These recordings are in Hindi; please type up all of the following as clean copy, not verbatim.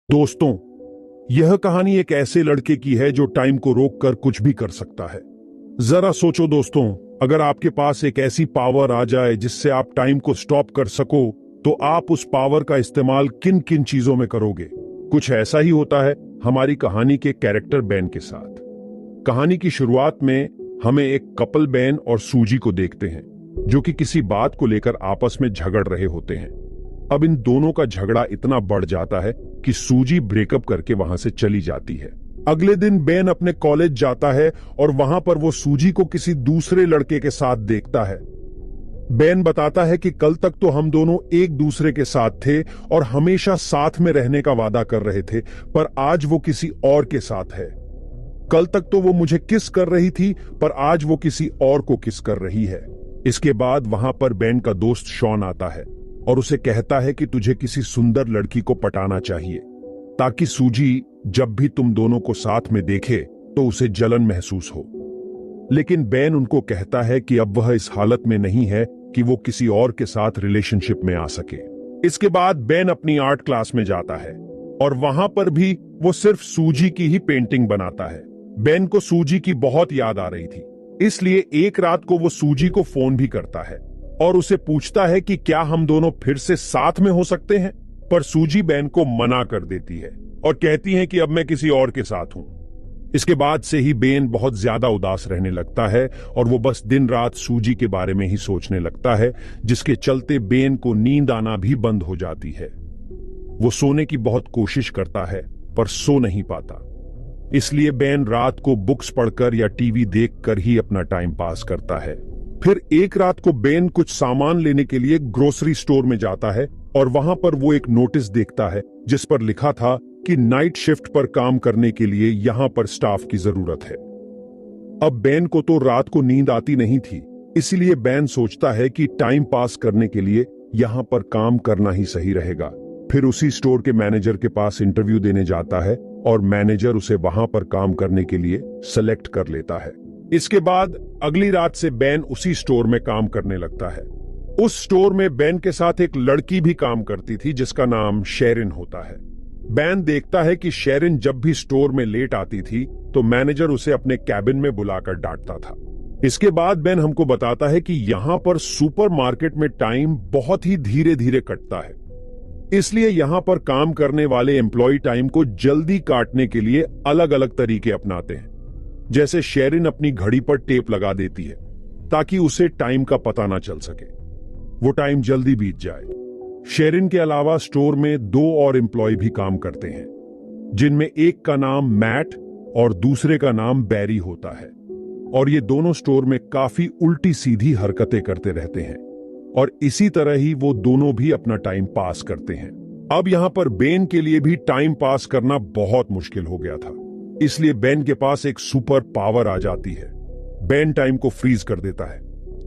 दोस्तों, यह कहानी एक ऐसे लड़के की है जो टाइम को रोककर कुछ भी कर सकता है। जरा सोचो दोस्तों, अगर आपके पास एक ऐसी पावर आ जाए जिससे आप टाइम को स्टॉप कर सको, तो आप उस पावर का इस्तेमाल किन किन चीजों में करोगे। कुछ ऐसा ही होता है हमारी कहानी के कैरेक्टर बेन के साथ। कहानी की शुरुआत में हमें एक कपल बेन और सूजी को देखते हैं, जो कि किसी बात को लेकर आपस में झगड़ रहे होते हैं। अब इन दोनों का झगड़ा इतना बढ़ जाता है कि सूजी ब्रेकअप करके वहां से चली जाती है। अगले दिन बेन अपने कॉलेज जाता है और वहां पर वो सूजी को किसी दूसरे लड़के के साथ देखता है। बेन बताता है कि कल तक तो हम दोनों एक दूसरे के साथ थे और हमेशा साथ में रहने का वादा कर रहे थे, पर आज वो किसी और के साथ है। कल तक तो वो मुझे किस कर रही थी, पर आज वो किसी और को किस कर रही है। इसके बाद वहां पर बेन का दोस्त शॉन आता है और उसे कहता है कि तुझे किसी सुंदर लड़की को पटाना चाहिए, ताकि सूजी जब भी तुम दोनों को साथ में देखे तो उसे जलन महसूस हो। लेकिन बेन उनको कहता है कि अब वह इस हालत में नहीं है कि वो किसी और के साथ रिलेशनशिप में आ सके। इसके बाद बेन अपनी आर्ट क्लास में जाता है और वहां पर भी वो सिर्फ सूजी की ही पेंटिंग बनाता है। बेन को सूजी की बहुत याद आ रही थी, इसलिए एक रात को वो सूजी को फोन भी करता है और उसे पूछता है कि क्या हम दोनों फिर से साथ में हो सकते हैं। पर सूजी बेन को मना कर देती है और कहती है कि अब मैं किसी और के साथ हूं। इसके बाद से ही बेन बहुत ज्यादा उदास रहने लगता है और वो बस दिन रात सूजी के बारे में ही सोचने लगता है, जिसके चलते बेन को नींद आना भी बंद हो जाती है। वो सोने की बहुत कोशिश करता है पर सो नहीं पाता, इसलिए बेन रात को बुक्स पढ़कर या टीवी देखकर ही अपना टाइम पास करता है। फिर एक रात को बेन कुछ सामान लेने के लिए ग्रोसरी स्टोर में जाता है और वहां पर वो एक नोटिस देखता है जिस पर लिखा था कि नाइट शिफ्ट पर काम करने के लिए यहां पर स्टाफ की जरूरत है। अब बेन को तो रात को नींद आती नहीं थी, इसलिए बेन सोचता है कि टाइम पास करने के लिए यहां पर काम करना ही सही रहेगा। फिर उसी स्टोर के मैनेजर के पास इंटरव्यू देने जाता है और मैनेजर उसे वहां पर काम करने के लिए सेलेक्ट कर लेता है। इसके बाद अगली रात से बेन उसी स्टोर में काम करने लगता है। उस स्टोर में बेन के साथ एक लड़की भी काम करती थी जिसका नाम शेरिन होता है। बेन देखता है कि शेरिन जब भी स्टोर में लेट आती थी तो मैनेजर उसे अपने कैबिन में बुलाकर डांटता था। इसके बाद बेन हमको बताता है कि यहां पर सुपरमार्केट में टाइम बहुत ही धीरे धीरे कटता है, इसलिए यहां पर काम करने वाले एम्प्लॉय टाइम को जल्दी काटने के लिए अलग अलग तरीके अपनाते हैं। जैसे शेरिन अपनी घड़ी पर टेप लगा देती है ताकि उसे टाइम का पता ना चल सके, वो टाइम जल्दी बीत जाए। शेरिन के अलावा स्टोर में दो और एम्प्लॉय भी काम करते हैं, जिनमें एक का नाम मैट और दूसरे का नाम बैरी होता है, और ये दोनों स्टोर में काफी उल्टी सीधी हरकतें करते रहते हैं और इसी तरह ही वो दोनों भी अपना टाइम पास करते हैं। अब यहां पर बेन के लिए भी टाइम पास करना बहुत मुश्किल हो गया था, इसलिए बेन के पास एक सुपर पावर आ जाती है। बेन टाइम को फ्रीज कर देता है,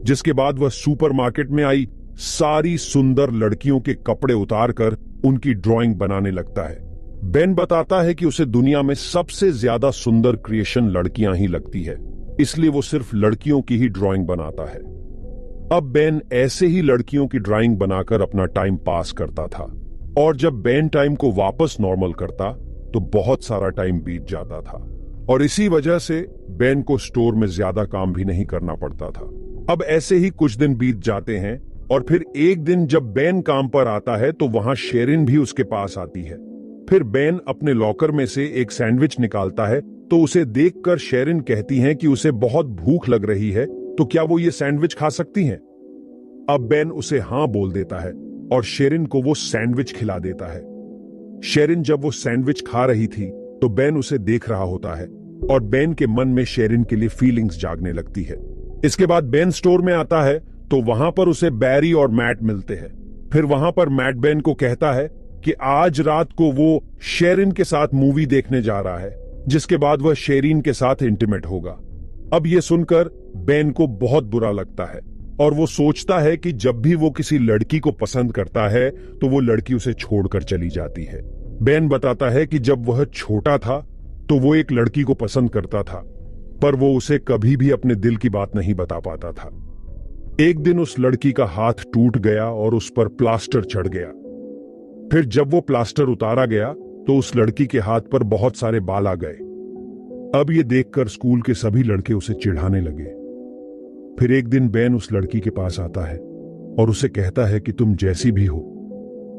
जिसके बाद वह सुपरमार्केट में आई सारी सुंदर लड़कियों के कपड़े उतारकर उनकी ड्राइंग बनाने लगता है। बेन बताता है कि उसे दुनिया में सबसे ज्यादा सुंदर क्रिएशन लड़कियां ही लगती है, इसलिए वो सिर्फ लड़कियों की ही ड्राइंग बनाता है। अब बेन ऐसे ही लड़कियों की ड्राइंग बनाकर अपना टाइम पास करता था, और जब बेन टाइम को वापस नॉर्मल करता तो बहुत सारा टाइम बीत जाता था, और इसी वजह से बेन को स्टोर में ज्यादा काम भी नहीं करना पड़ता था। अब ऐसे ही कुछ दिन बीत जाते हैं और फिर एक दिन जब बेन काम पर आता है तो वहां शेरिन भी उसके पास आती है। फिर बेन अपने लॉकर में से एक सैंडविच निकालता है तो उसे देखकर शेरिन कहती हैं कि उसे बहुत भूख लग रही है, तो क्या वो ये सैंडविच खा सकती हैं। अब बेन उसे हां बोल देता है और शेरिन को वो सैंडविच खिला देता है। शेरिन जब वो सैंडविच खा रही थी तो बेन उसे देख रहा होता है और बेन के मन में शेरिन के लिए फीलिंग्स जागने लगती है। इसके बाद बेन स्टोर में आता है तो वहां पर उसे बैरी और मैट मिलते हैं। फिर वहां पर मैट बेन को कहता है कि आज रात को वो शेरिन के साथ मूवी देखने जा रहा है, जिसके बाद वह शेरिन के साथ इंटीमेट होगा। अब ये सुनकर बेन को बहुत बुरा लगता है और वो सोचता है कि जब भी वो किसी लड़की को पसंद करता है तो वो लड़की उसे छोड़कर चली जाती है। बेन बताता है कि जब वह छोटा था तो वो एक लड़की को पसंद करता था, पर वो उसे कभी भी अपने दिल की बात नहीं बता पाता था। एक दिन उस लड़की का हाथ टूट गया और उस पर प्लास्टर चढ़ गया। फिर जब वो प्लास्टर उतारा गया तो उस लड़की के हाथ पर बहुत सारे बाल आ गए। अब ये देखकर स्कूल के सभी लड़के उसे चिढ़ाने लगे। फिर एक दिन बेन उस लड़की के पास आता है और उसे कहता है कि तुम जैसी भी हो,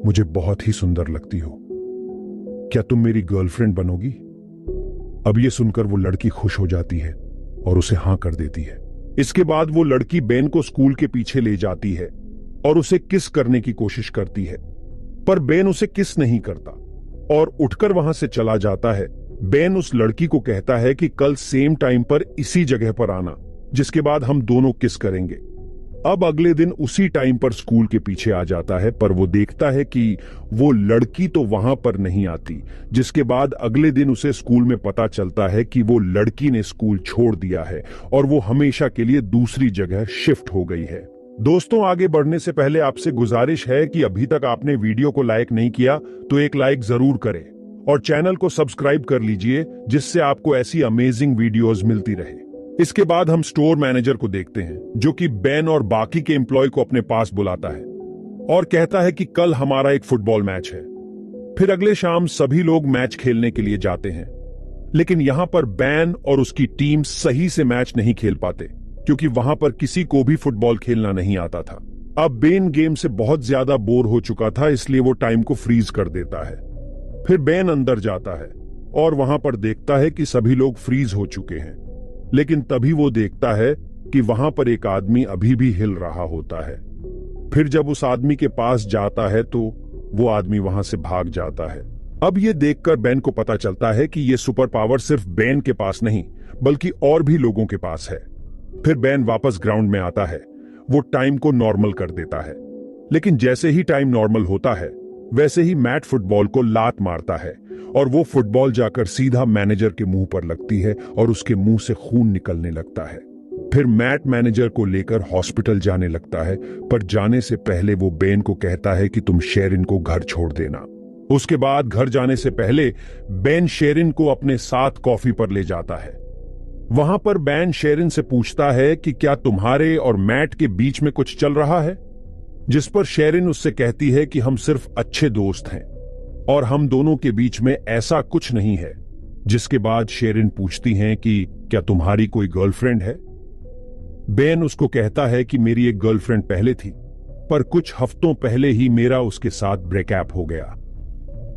मुझे बहुत ही सुंदर लगती हो। क्या तुम मेरी गर्लफ्रेंड बनोगी? अब ये सुनकर वो लड़की खुश हो जाती है और उसे हां कर देती है। इसके बाद वो लड़की बेन को स्कूल के पीछे ले जाती है और उसे किस करने की कोशिश करती है, पर बेन उसे किस नहीं करता और उठकर वहां से चला जाता है। बेन उस लड़की को कहता है कि कल सेम टाइम पर इसी जगह पर आना, जिसके बाद हम दोनों किस करेंगे। अब अगले दिन उसी टाइम पर स्कूल के पीछे आ जाता है, पर वो देखता है कि वो लड़की तो वहां पर नहीं आती, जिसके बाद अगले दिन उसे स्कूल में पता चलता है कि वो लड़की ने स्कूल छोड़ दिया है और वो हमेशा के लिए दूसरी जगह शिफ्ट हो गई है। दोस्तों, आगे बढ़ने से पहले आपसे गुजारिश है कि अभी तक आपने वीडियो को लाइक नहीं किया तो एक लाइक जरूर करें और चैनल को सब्सक्राइब कर लीजिए, जिससे आपको ऐसी अमेजिंग वीडियोस मिलती रहे। इसके बाद हम स्टोर मैनेजर को देखते हैं, जो कि बेन और बाकी के एम्प्लॉय को अपने पास बुलाता है और कहता है कि कल हमारा एक फुटबॉल मैच है। फिर अगले शाम सभी लोग मैच खेलने के लिए जाते हैं, लेकिन यहां पर बेन और उसकी टीम सही से मैच नहीं खेल पाते, क्योंकि वहां पर किसी को भी फुटबॉल खेलना नहीं आता था। अब बेन गेम से बहुत ज्यादा बोर हो चुका था, इसलिए वो टाइम को फ्रीज कर देता है। फिर बेन अंदर जाता है और वहां पर देखता है कि सभी लोग फ्रीज हो चुके हैं, लेकिन तभी वो देखता है कि वहां पर एक आदमी अभी भी हिल रहा होता है। फिर जब उस आदमी के पास जाता है तो वो आदमी वहां से भाग जाता है। अब ये देखकर बेन को पता चलता है कि ये सुपर पावर सिर्फ बेन के पास नहीं, बल्कि और भी लोगों के पास है। फिर बेन वापस ग्राउंड में आता है, वो टाइम को नॉर्मल कर देता है, लेकिन जैसे ही टाइम नॉर्मल होता है वैसे ही मैट फुटबॉल को लात मारता है और वो फुटबॉल जाकर सीधा मैनेजर के मुंह पर लगती है और उसके मुंह से खून निकलने लगता है। फिर मैट मैनेजर को लेकर हॉस्पिटल जाने लगता है, पर जाने से पहले वो बेन को कहता है कि तुम शेरिन को घर छोड़ देना। उसके बाद घर जाने से पहले बेन शेरिन को अपने साथ कॉफी पर ले जाता है। वहां पर बेन शेरिन से पूछता है कि क्या तुम्हारे और मैट के बीच में कुछ चल रहा है, जिस पर शेरिन उससे कहती है कि हम सिर्फ अच्छे दोस्त हैं और हम दोनों के बीच में ऐसा कुछ नहीं है। जिसके बाद शेरिन पूछती हैं कि क्या तुम्हारी कोई गर्लफ्रेंड है। बेन उसको कहता है कि मेरी एक गर्लफ्रेंड पहले थी, पर कुछ हफ्तों पहले ही मेरा उसके साथ ब्रेकअप हो गया।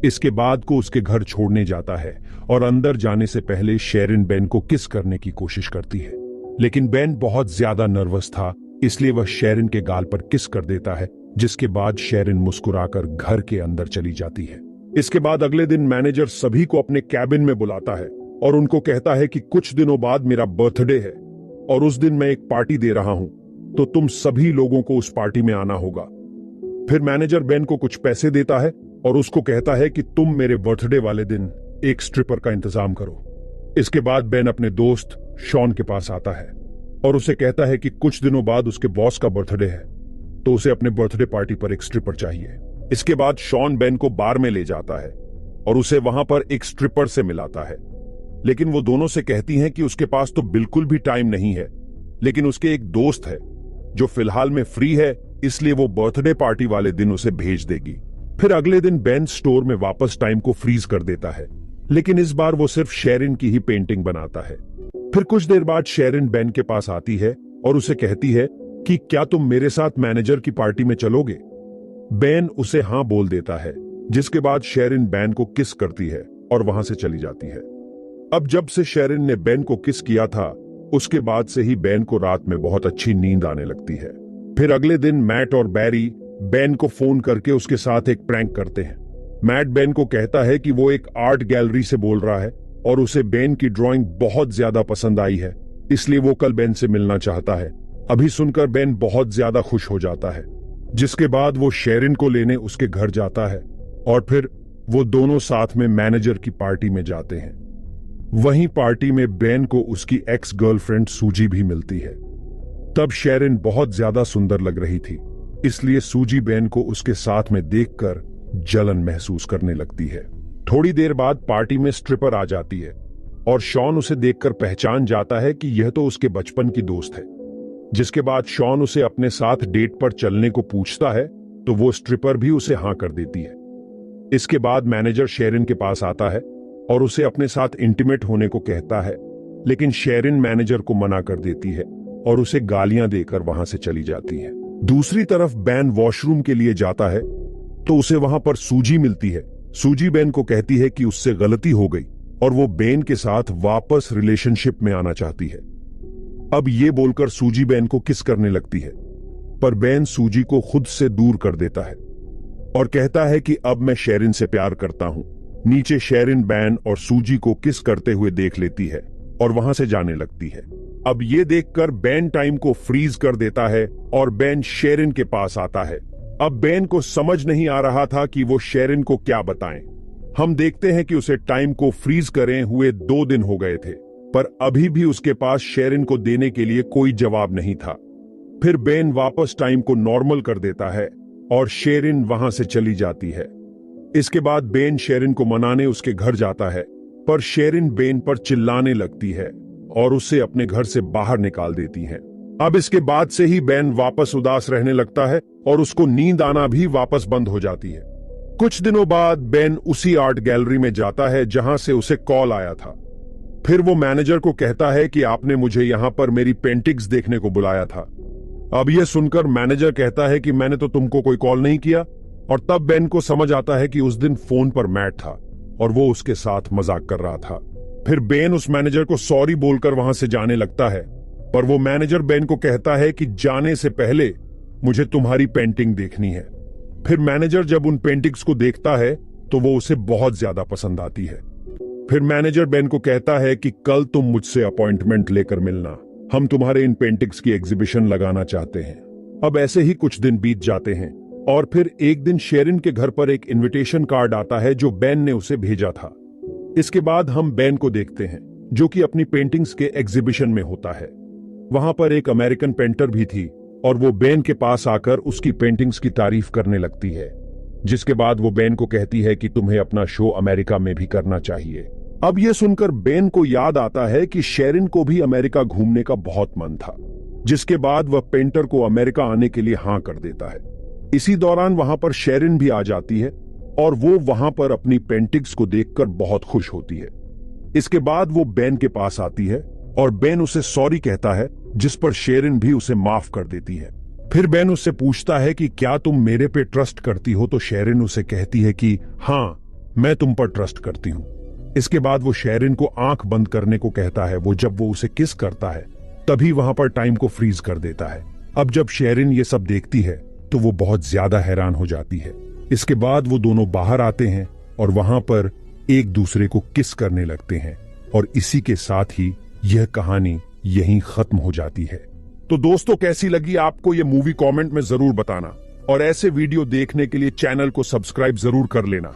इसके बाद को उसके घर छोड़ने जाता है और अंदर जाने से पहले शेरिन बेन को किस करने की कोशिश करती है, लेकिन बेन बहुत ज्यादा नर्वस था, इसलिए वह शेरिन के गाल पर किस कर देता है, जिसके बाद शेरिन मुस्कुराकर घर के अंदर चली जाती है। इसके बाद अगले दिन मैनेजर सभी को अपने कैबिन में बुलाता है और उनको कहता है कि कुछ दिनों बाद मेरा बर्थडे है और उस दिन मैं एक पार्टी दे रहा हूं, तो तुम सभी लोगों को उस पार्टी में आना होगा। फिर मैनेजर बेन को कुछ पैसे देता है और उसको कहता है कि तुम मेरे बर्थडे वाले दिन एक स्ट्रिपर का इंतजाम करो। इसके बाद बेन अपने दोस्त शॉन के पास आता है और उसे कहता है कि कुछ दिनों बाद उसके बॉस का बर्थडे है, तो उसे अपने बर्थडे पार्टी पर एक स्ट्रिपर चाहिए। इसके बाद शॉन बेन को बार में ले जाता है और उसे वहां पर एक स्ट्रिपर से मिलाता है, लेकिन वो दोनों से कहती हैं कि उसके पास तो बिल्कुल भी टाइम नहीं है, लेकिन उसके एक दोस्त है जो फिलहाल में फ्री है, इसलिए वो बर्थडे पार्टी वाले दिन उसे भेज देगी। फिर अगले दिन बेन स्टोर में वापस टाइम को फ्रीज कर देता है, लेकिन इस बार वो सिर्फ शेरिन की ही पेंटिंग बनाता है। फिर कुछ देर बाद शेरिन बेन के पास आती है और उसे कहती है कि क्या तुम मेरे साथ मैनेजर की पार्टी में चलोगे। बेन उसे हां बोल देता है, जिसके बाद शेरिन बेन को किस करती है और वहां से चली जाती है। अब जब से शेरिन ने बेन को किस किया था, उसके बाद से ही बेन को रात में बहुत अच्छी नींद आने लगती है। फिर अगले दिन मैट और बैरी बेन को फोन करके उसके साथ एक प्रैंक करते हैं। मैट बेन को कहता है कि वो एक आर्ट गैलरी से बोल रहा है और उसे बेन की ड्राइंग बहुत ज्यादा पसंद आई है, इसलिए वो कल बेन से मिलना चाहता है। अभी सुनकर बेन बहुत ज्यादा खुश हो जाता है, जिसके बाद वो शेरिन को लेने उसके घर जाता है और फिर वो दोनों साथ में मैनेजर की पार्टी में जाते हैं। वहीं पार्टी में बेन को उसकी एक्स गर्लफ्रेंड सूजी भी मिलती है। तब शेरिन बहुत ज्यादा सुंदर लग रही थी, इसलिए सूजी बेन को उसके साथ में देखकर जलन महसूस करने लगती है। थोड़ी देर बाद पार्टी में स्ट्रिपर आ जाती है और शॉन उसे देखकर पहचान जाता है कि यह तो उसके बचपन की दोस्त है। जिसके बाद शॉन उसे अपने साथ डेट पर चलने को पूछता है, तो वो स्ट्रिपर भी उसे हां कर देती है। इसके बाद मैनेजर शेरिन के पास आता है और उसे अपने साथ इंटीमेट होने को कहता है, लेकिन शेरिन मैनेजर को मना कर देती है और उसे गालियां देकर वहां से चली जाती है। दूसरी तरफ बैन वॉशरूम के लिए जाता है तो उसे वहां पर सूजी मिलती है। सूजी बेन को कहती है कि उससे गलती हो गई और वो बेन के साथ वापस रिलेशनशिप में आना चाहती है। अब ये बोलकर सूजी बेन को किस करने लगती है, पर बेन सूजी को खुद से दूर कर देता है और कहता है कि अब मैं शेरिन से प्यार करता हूं। नीचे शेरिन बैन और सूजी को किस करते हुए देख लेती है और वहां से जाने लगती है। अब ये देखकर बैन टाइम को फ्रीज कर देता है और बैन शेरिन के पास आता है। अब बैन को समझ नहीं आ रहा था कि वो शेरिन को क्या बताएं। हम देखते हैं कि उसे टाइम को फ्रीज करे हुए 2 दिन हो गए थे, पर अभी भी उसके पास शेरिन को देने के लिए कोई जवाब नहीं था। फिर बैन वापस टाइम को नॉर्मल कर देता है और शेरिन वहां से चली जाती है। इसके बाद बैन शेरिन को मनाने उसके घर जाता है, पर शेरिन बैन पर चिल्लाने लगती है और उसे अपने घर से बाहर निकाल देती है। अब इसके बाद से ही बैन वापस उदास रहने लगता है और उसको नींद आना भी वापस बंद हो जाती है। कुछ दिनों बाद बैन उसी आर्ट गैलरी में जाता है जहां से उसे कॉल आया था। फिर वो मैनेजर को कहता है कि आपने मुझे यहां पर मेरी पेंटिंग्स देखने को बुलाया था। अब यह सुनकर मैनेजर कहता है कि मैंने तो तुमको कोई कॉल नहीं किया, और तब बैन को समझ आता है कि उस दिन फोन पर मैट था और वो उसके साथ मजाक कर रहा था। फिर बैन उस मैनेजर को सॉरी बोलकर वहां से जाने लगता है, पर वो मैनेजर बैन को कहता है कि जाने से पहले मुझे तुम्हारी पेंटिंग देखनी है। फिर मैनेजर जब उन पेंटिंग्स को देखता है तो वो उसे बहुत ज्यादा पसंद आती है। फिर मैनेजर बैन को कहता है कि कल तुम मुझसे अपॉइंटमेंट लेकर मिलना, हम तुम्हारे इन पेंटिंग्स की एग्जीबिशन लगाना चाहते हैं। अब ऐसे ही कुछ दिन बीत जाते हैं और फिर एक दिन शेरिन के घर पर एक इनविटेशन कार्ड आता है जो बैन ने उसे भेजा था। इसके बाद हम बैन को देखते हैं जो कि अपनी पेंटिंग्स के एग्जीबिशन में होता है। वहां पर एक अमेरिकन पेंटर भी थी और वो बैन के पास आकर उसकी पेंटिंग्स की तारीफ करने लगती है, जिसके बाद वो बैन को कहती है कि तुम्हें अपना शो अमेरिका में भी करना चाहिए। अब यह सुनकर बैन को याद आता है कि शेरिन को भी अमेरिका घूमने का बहुत मन था, जिसके बाद वह पेंटर को अमेरिका आने के लिए हां कर देता है। इसी दौरान वहां पर शेरिन भी आ जाती है और वो वहां पर अपनी पेंटिंग्स को देखकर बहुत खुश होती है। इसके बाद वो बैन के पास आती है और बैन उसे सॉरी कहता है, जिस पर शेरिन भी उसे माफ कर देती है। फिर बैन उससे पूछता है कि क्या तुम मेरे पे ट्रस्ट करती हो, तो शेरिन उसे कहती है कि हाँ, मैं तुम पर ट्रस्ट करती हूं। इसके बाद वो शेरिन को आंख बंद करने को कहता है। जब वो उसे किस करता है तभी वहां पर टाइम को फ्रीज कर देता है। अब जब शेरिन ये सब देखती है तो वो बहुत ज्यादा हैरान हो जाती है। इसके बाद वो दोनों बाहर आते हैं और वहां पर एक दूसरे को किस करने लगते हैं और इसी के साथ ही यह कहानी यहीं खत्म हो जाती है। तो दोस्तों, कैसी लगी आपको ये मूवी कमेंट में जरूर बताना और ऐसे वीडियो देखने के लिए चैनल को सब्सक्राइब जरूर कर लेना।